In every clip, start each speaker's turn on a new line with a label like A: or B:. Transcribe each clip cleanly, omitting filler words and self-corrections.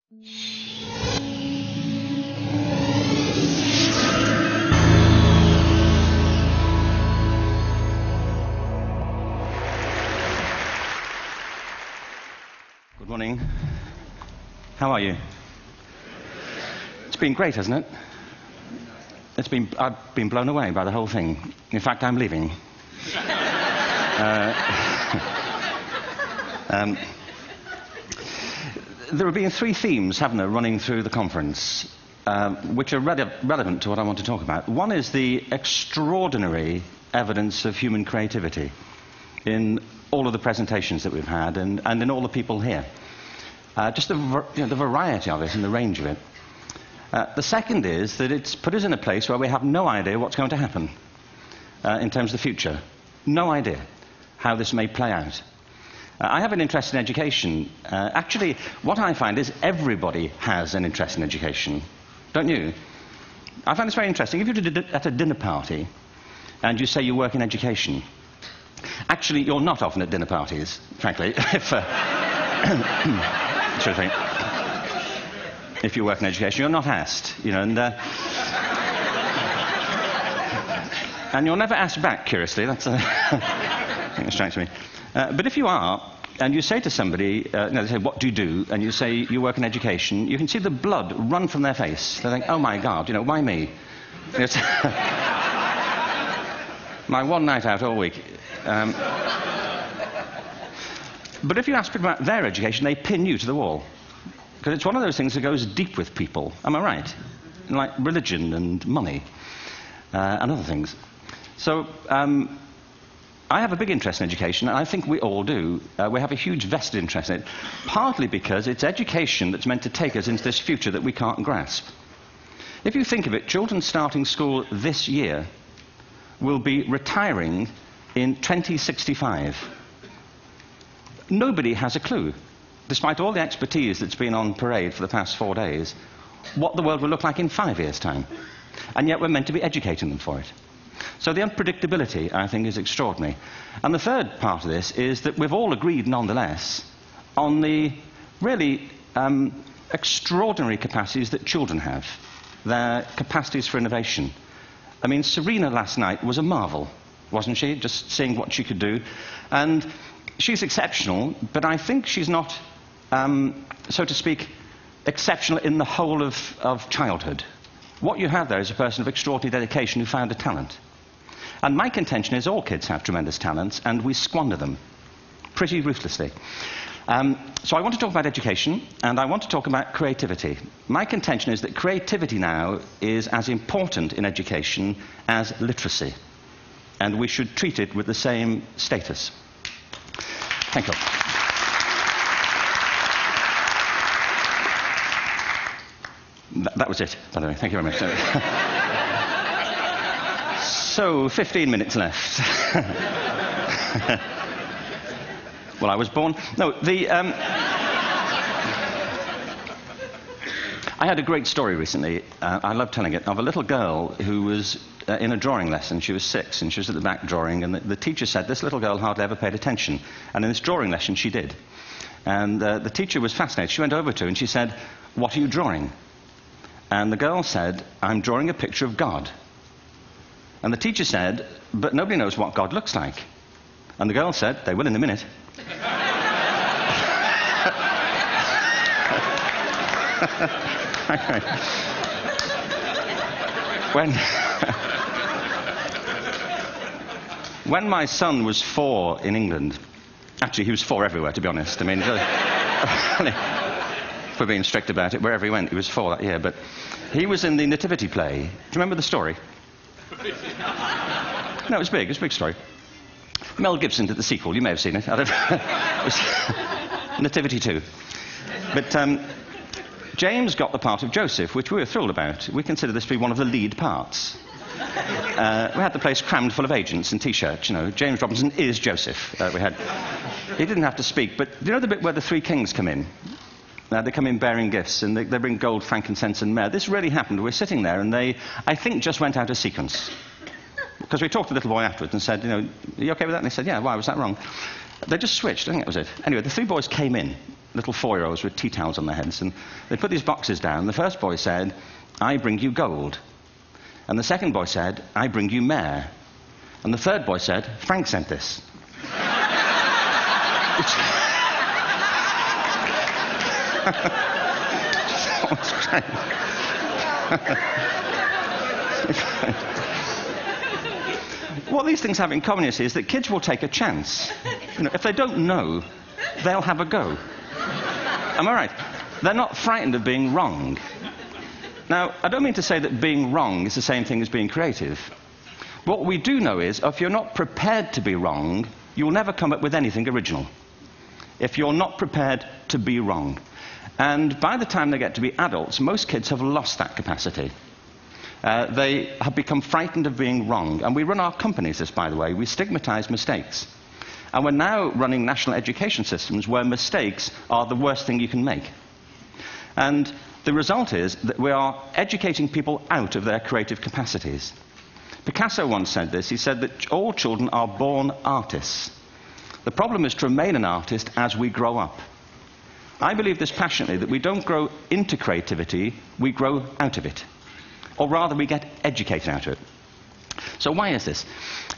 A: Good morning. How are you? It's been great, hasn't it? I've been blown away by the whole thing. In fact, I'm leaving. There have been three themes, haven't there, running through the conference, which are relevant to what I want to talk about. One is the extraordinary evidence of human creativity in all of the presentations that we've had and in all the people here. Just the variety of it and the range of it. The second is that it's put us in a place where we have no idea what's going to happen in terms of the future. No idea how this may play out. I have an interest in education. Actually, what I find is everybody has an interest in education. Don't you? I find this very interesting. If you're at a dinner party and you say you work in education, actually, you're not often at dinner parties, frankly, if you work in education. You're not asked, you know, and you're never asked back, curiously. That's I think that strikes me. But if you are, and you say to somebody, they say, what do you do? And you say, you work in education, you can see the blood run from their face. They think, oh my God, you know, why me? It's my one night out all week. But if you ask people about their education, they pin you to the wall. Because it's one of those things that goes deep with people. Am I right? Like religion and money and other things. So I have a big interest in education, and I think we all do. We have a huge vested interest in it, partly because it's education that's meant to take us into this future that we can't grasp. If you think of it, children starting school this year will be retiring in 2065. Nobody has a clue, despite all the expertise that's been on parade for the past 4 days, what the world will look like in 5 years' time. And yet we're meant to be educating them for it. So the unpredictability, I think, is extraordinary. And the third part of this is that we've all agreed, nonetheless, on the really extraordinary capacities that children have, their capacities for innovation. I mean, Serena last night was a marvel, wasn't she? Just seeing what she could do. And she's exceptional, but I think she's not, so to speak, exceptional in the whole of childhood. What you have there is a person of extraordinary dedication who found a talent. And my contention is all kids have tremendous talents, and we squander them pretty ruthlessly. So I want to talk about education, and I want to talk about creativity. My contention is that creativity now is as important in education as literacy, and we should treat it with the same status. Thank you. That was it, by the way. Thank you very much. So, 15 minutes left. Well, I was born... No, I had a great story recently, I love telling it, of a little girl who was in a drawing lesson. She was 6, and she was at the back drawing, and the teacher said this little girl hardly ever paid attention. And in this drawing lesson, she did. And the teacher was fascinated. She went over to her and she said, "What are you drawing?" And the girl said, "I'm drawing a picture of God." And the teacher said, "But nobody knows what God looks like." And the girl said, "They will in a minute." When my son was 4 in England, actually he was 4 everywhere, to be honest. I mean, if we're being strict about it, wherever he went, he was 4 that year. But he was in the Nativity play. Do you remember the story? No, it was big. It was a big story. Mel Gibson did the sequel. You may have seen it. I don't know. It was Nativity 2. But James got the part of Joseph, which we were thrilled about. We consider this to be one of the lead parts. We had the place crammed full of agents in T-shirts, you know. James Robinson is Joseph. He didn't have to speak, but do you know the bit where the 3 kings come in? They come in bearing gifts, and they bring gold, frankincense, and myrrh. This really happened. We're sitting there, and they, I think, just went out of sequence. Because we talked to the little boy afterwards and said, you know, "Are you okay with that?" And they said, "Yeah, why was that wrong?" They just switched. I think that was it. Anyway, the 3 boys came in. little 4-year-olds with tea towels on their heads, and they put these boxes down. The first boy said, "I bring you gold." And the second boy said, "I bring you mare." And the third boy said, "Frank sent this." What these things have in common, you see, is that kids will take a chance. If they don't know, they'll have a go. Am I right? They're not frightened of being wrong. Now, I don't mean to say that being wrong is the same thing as being creative. What we do know is, if you're not prepared to be wrong, you'll never come up with anything original. If you're not prepared to be wrong. And by the time they get to be adults, most kids have lost that capacity. They have become frightened of being wrong. And we run our companies this, by the way. We stigmatize mistakes. And we're now running national education systems where mistakes are the worst thing you can make. And the result is that we are educating people out of their creative capacities. Picasso once said this. He said that all children are born artists. The problem is to remain an artist as we grow up. I believe this passionately, that we don't grow into creativity, we grow out of it. Or rather, we get educated out of it. So why is this?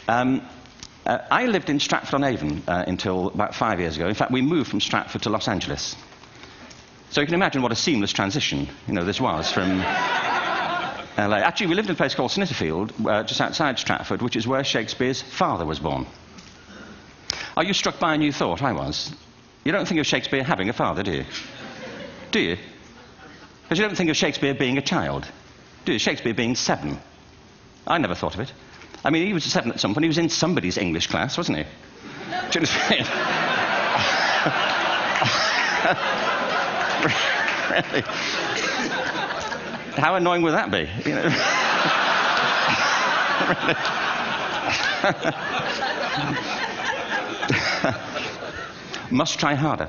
A: I lived in Stratford-on-Avon until about 5 years ago. In fact, we moved from Stratford to Los Angeles. So you can imagine what a seamless transition, this was from LA. Actually, we lived in a place called Snitterfield, just outside Stratford, which is where Shakespeare's father was born. Are you struck by a new thought? I was. You don't think of Shakespeare having a father, do you? Do you? Because you don't think of Shakespeare being a child. Do you? Shakespeare being 7. I never thought of it. I mean, he was 7 at some point. He was in somebody's English class, wasn't he? Do you understand? Really? How annoying would that be? Must try harder.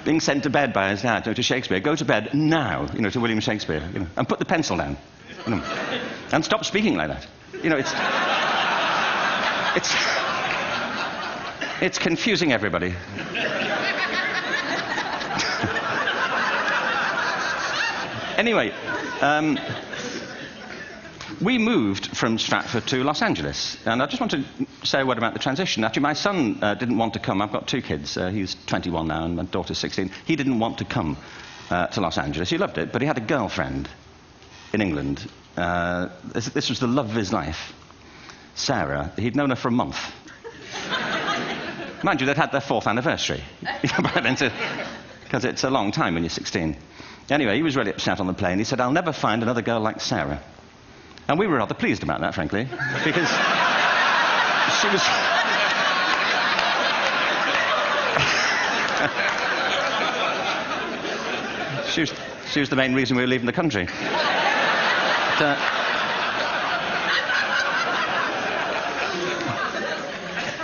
A: Being sent to bed by his dad to Shakespeare. Go to bed now, to William Shakespeare, and put the pencil down, and stop speaking like that. It's confusing everybody. Anyway, we moved from Stratford to Los Angeles, and I just want to say a word about the transition. Actually, my son didn't want to come. I've got 2 kids. He's 21 now, and my daughter's 16. He didn't want to come to Los Angeles. He loved it, but he had a girlfriend in England. This was the love of his life, Sarah. He'd known her for a month. Mind you, they'd had their 4th anniversary, because it's a long time when you're 16. Anyway, he was really upset on the plane. He said, "I'll never find another girl like Sarah." And we were rather pleased about that, frankly, because she was the main reason we were leaving the country.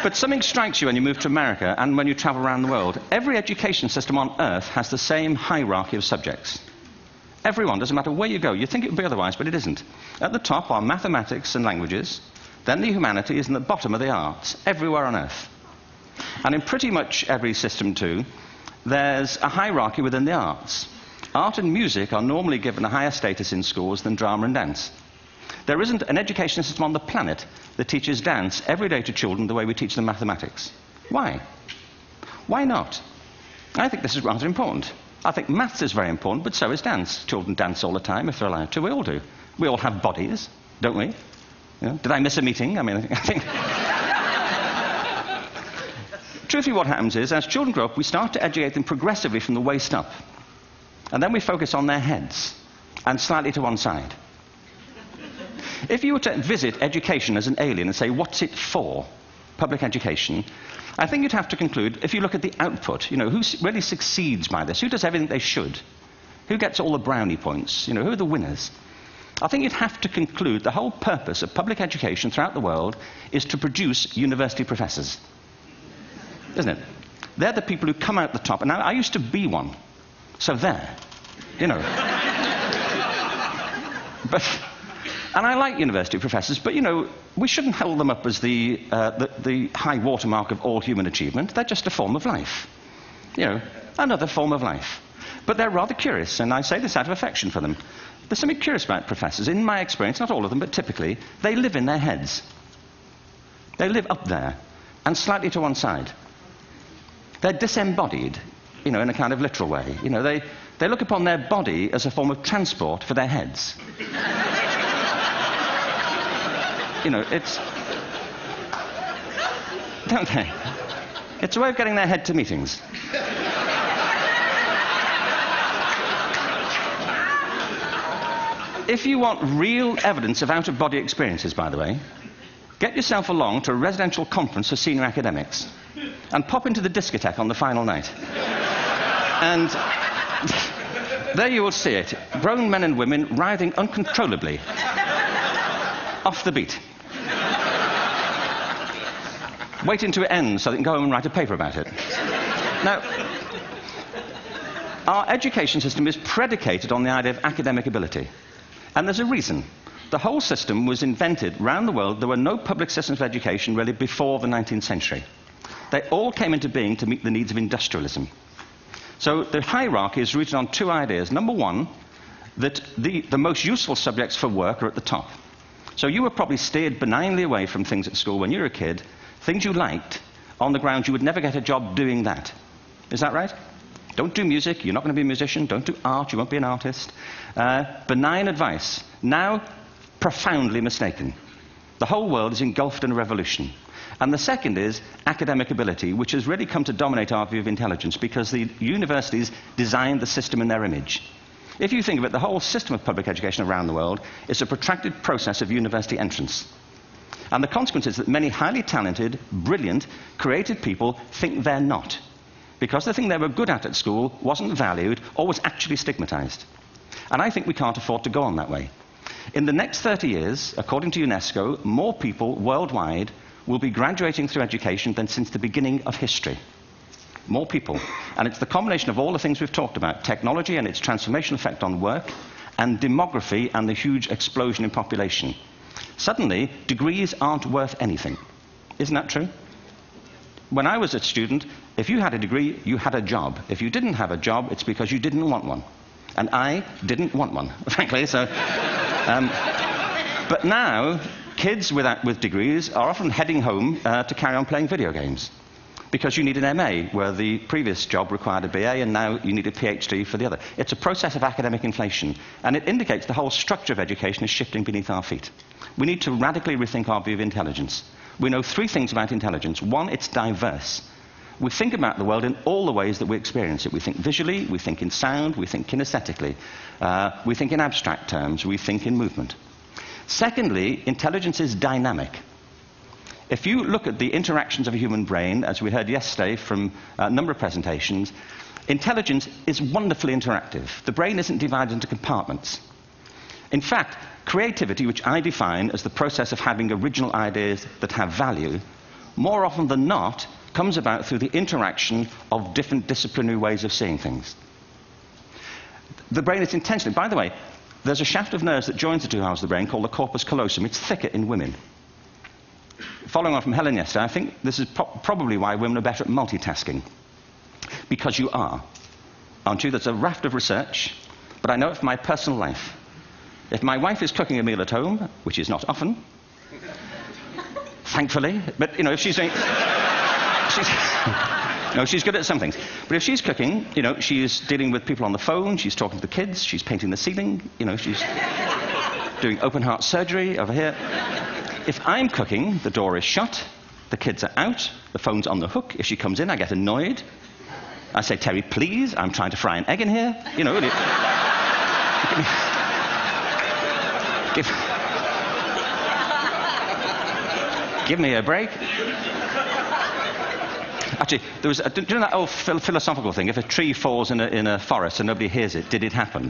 A: But something strikes you when you move to America and when you travel around the world. Every education system on Earth has the same hierarchy of subjects. Everyone, doesn't matter where you go. You think it would be otherwise, but it isn't. At the top are mathematics and languages, then the humanities, and at the bottom are the arts, everywhere on Earth. And in pretty much every system, too, there's a hierarchy within the arts. Art and music are normally given a higher status in schools than drama and dance. There isn't an education system on the planet that teaches dance every day to children the way we teach them mathematics. Why? Why not? I think this is rather important. I think maths is very important, but so is dance. Children dance all the time if they're allowed to. We all do. We all have bodies, don't we? Did I miss a meeting? I mean, I think... Truthfully, what happens is, as children grow up, we start to educate them progressively from the waist up. And then we focus on their heads, and slightly to one side. If you were to visit education as an alien and say, what's it for, public education, I think you'd have to conclude, if you look at the output, who really succeeds by this, who does everything they should, who gets all the brownie points, who are the winners. I think you'd have to conclude the whole purpose of public education throughout the world is to produce university professors. Isn't it? They're the people who come out the top. And I used to be one. So there, And I like university professors, but, you know, we shouldn't hold them up as the high watermark of all human achievement. They're just a form of life. You know, another form of life. But they're rather curious, and I say this out of affection for them. There's something curious about professors. In my experience, not all of them, but typically, they live in their heads. They live up there, and slightly to one side. They're disembodied, you know, in a kind of literal way. You know, they look upon their body as a form of transport for their heads. You know, it's... Don't they? It's a way of getting their head to meetings. If you want real evidence of out-of-body experiences, by the way, get yourself along to a residential conference for senior academics and pop into the discotheque on the final night. And there you will see it. Grown men and women writhing uncontrollably off the beat. Waiting to end so they can go home and write a paper about it. Now, our education system is predicated on the idea of academic ability. And there's a reason. The whole system was invented around the world. There were no public systems of education really before the 19th century. They all came into being to meet the needs of industrialism. So the hierarchy is rooted on two ideas. Number one, that the most useful subjects for work are at the top. So you were probably steered benignly away from things at school when you were a kid, things you liked, on the grounds you would never get a job doing that. Is that right? Don't do music, you're not going to be a musician. Don't do art, you won't be an artist. Benign advice. Now, profoundly mistaken. The whole world is engulfed in a revolution. And the second is academic ability, which has really come to dominate our view of intelligence because the universities designed the system in their image. If you think of it, the whole system of public education around the world is a protracted process of university entrance. And the consequence is that many highly talented, brilliant, creative people think they're not, because the thing they were good at school wasn't valued or was actually stigmatized. And I think we can't afford to go on that way. In the next 30 years, according to UNESCO, more people worldwide will be graduating through education than since the beginning of history. More people. And it's the combination of all the things we've talked about, technology and its transformational effect on work, and demography and the huge explosion in population. Suddenly, degrees aren't worth anything. Isn't that true? When I was a student, if you had a degree, you had a job. If you didn't have a job, it's because you didn't want one. And I didn't want one, frankly. So, but now, kids with degrees are often heading home to carry on playing video games. Because you need an MA, where the previous job required a BA, and now you need a PhD for the other. It's a process of academic inflation, and it indicates the whole structure of education is shifting beneath our feet. We need to radically rethink our view of intelligence. We know three things about intelligence. One, it's diverse. We think about the world in all the ways that we experience it. We think visually, we think in sound, we think kinesthetically, we think in abstract terms, we think in movement. Secondly, intelligence is dynamic. If you look at the interactions of a human brain, as we heard yesterday from a number of presentations, intelligence is wonderfully interactive. The brain isn't divided into compartments. In fact, creativity, which I define as the process of having original ideas that have value, more often than not, comes about through the interaction of different disciplinary ways of seeing things. The brain is intentionally... By the way, there's a shaft of nerves that joins the two halves of the brain called the corpus callosum. It's thicker in women. Following on from Helen yesterday, I think this is probably why women are better at multitasking. Because you are, aren't you? There's a raft of research, but I know it from my personal life. If my wife is cooking a meal at home, which is not often, thankfully, but, you know, if she's doing... No, she's good at some things. But if she's cooking, you know, she's dealing with people on the phone, she's talking to the kids, she's painting the ceiling, you know, she's doing open-heart surgery over here. If I'm cooking, the door is shut, the kids are out, the phone's on the hook. If she comes in, I get annoyed. I say, Terry, please, I'm trying to fry an egg in here. You know, give me a break. Actually, there was, do you know that old philosophical thing? If a tree falls in a forest and nobody hears it, did it happen?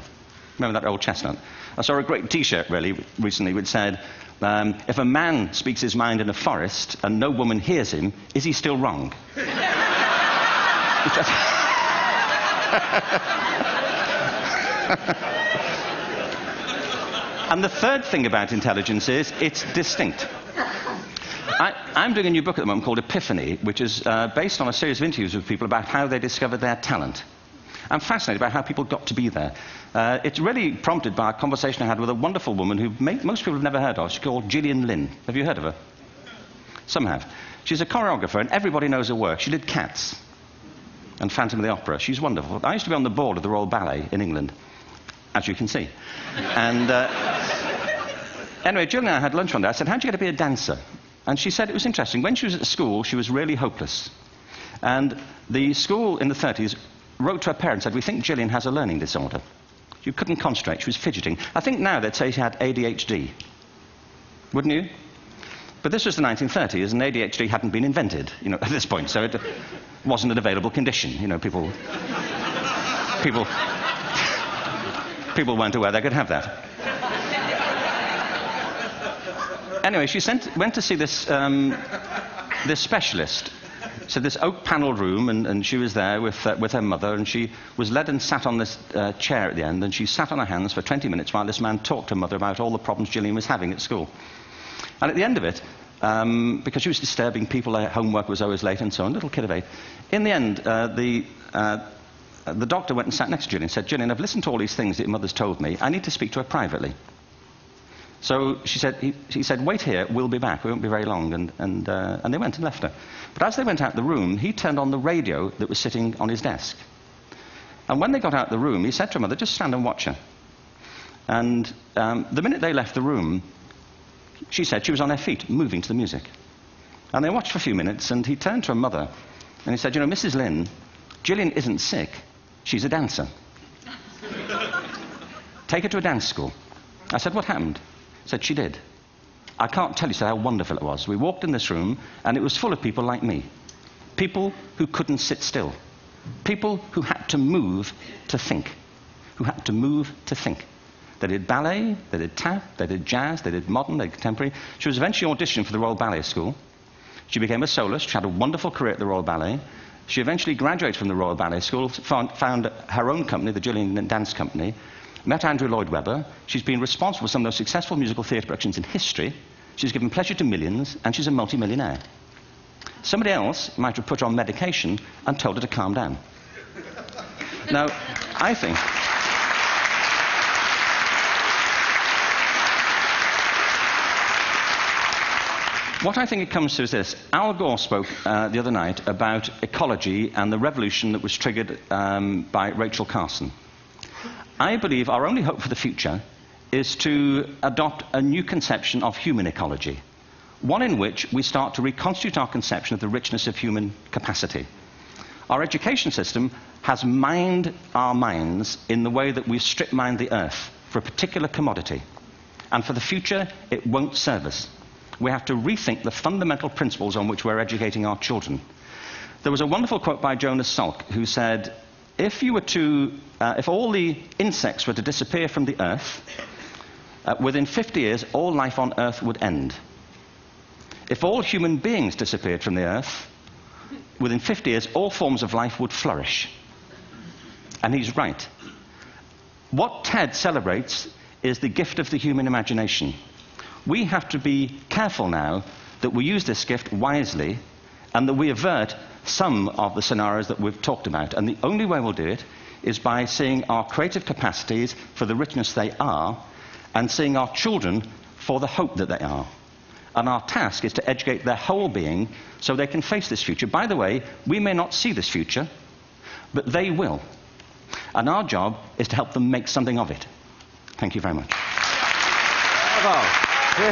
A: Remember that old chestnut? I saw a great T-shirt, really, recently, which said, if a man speaks his mind in a forest and no woman hears him, is he still wrong? And the third thing about intelligence is it's distinct. I'm doing a new book at the moment called Epiphany, which is based on a series of interviews with people about how they discovered their talent. I'm fascinated by how people got to be there. It's really prompted by a conversation I had with a wonderful woman who most people have never heard of. She's called Gillian Lynn. Have you heard of her? Some have. She's a choreographer, and everybody knows her work. She did Cats and Phantom of the Opera. She's wonderful. I used to be on the board of the Royal Ballet in England, as you can see. And anyway, Gillian and I had lunch one day. I said, how'd you get to be a dancer? And she said it was interesting. When she was at school, she was really hopeless. And the school in the 30s wrote to her parents and said, we think Gillian has a learning disorder. She couldn't concentrate. She was fidgeting. I think now they'd say she had ADHD. Wouldn't you? But this was the 1930s, and ADHD hadn't been invented, at this point, so it wasn't an available condition. People weren't aware they could have that. Anyway, she went to see this specialist. So this oak-panelled room, and she was there with her mother, and she was led and sat on this chair at the end, and she sat on her hands for 20 minutes while this man talked to her mother about all the problems Gillian was having at school. And at the end of it, because she was disturbing people, her homework was always late and so on, little kid of 8, in the end, the doctor went and sat next to Gillian and said, Gillian, I've listened to all these things that your mother's told me. I need to speak to her privately. So he said, wait here, we'll be back. We won't be very long. And they went and left her. But as they went out the room, he turned on the radio that was sitting on his desk. And when they got out the room, he said to her mother, just stand and watch her. And the minute they left the room, she said she was on her feet, moving to the music. And they watched for a few minutes, and he turned to her mother, and he said, Mrs. Lynn, Gillian isn't sick. She's a dancer. Take her to a dance school. I said, what happened? He said, she did. I can't tell you how wonderful it was. We walked in this room, and it was full of people like me. People who couldn't sit still. People who had to move to think. Who had to move to think. They did ballet, they did tap, they did jazz, they did modern, they did contemporary. She was eventually auditioned for the Royal Ballet School. She became a soloist. She had a wonderful career at the Royal Ballet. She eventually graduated from the Royal Ballet School, found her own company, the Gillian Dance Company, met Andrew Lloyd Webber. She's been responsible for some of the most successful musical theatre productions in history. She's given pleasure to millions, and she's a multi-millionaire. Somebody else might have put her on medication and told her to calm down. Now, I think... What I think it comes to is this. Al Gore spoke the other night about ecology and the revolution that was triggered by Rachel Carson. I believe our only hope for the future is to adopt a new conception of human ecology, one in which we start to reconstitute our conception of the richness of human capacity. Our education system has mined our minds in the way that we've strip-mined the earth for a particular commodity, and for the future it won't serve us. We have to rethink the fundamental principles on which we're educating our children. There was a wonderful quote by Jonas Salk, who said, if all the insects were to disappear from the earth, within 50 years, all life on earth would end. If all human beings disappeared from the earth, within 50 years, all forms of life would flourish. And he's right. What TED celebrates is the gift of the human imagination. We have to be careful now that we use this gift wisely and that we avert some of the scenarios that we've talked about. And the only way we'll do it is by seeing our creative capacities for the richness they are and seeing our children for the hope that they are. And our task is to educate their whole being so they can face this future. By the way, we may not see this future, but they will. And our job is to help them make something of it. Thank you very much.
B: Bravo. Sehr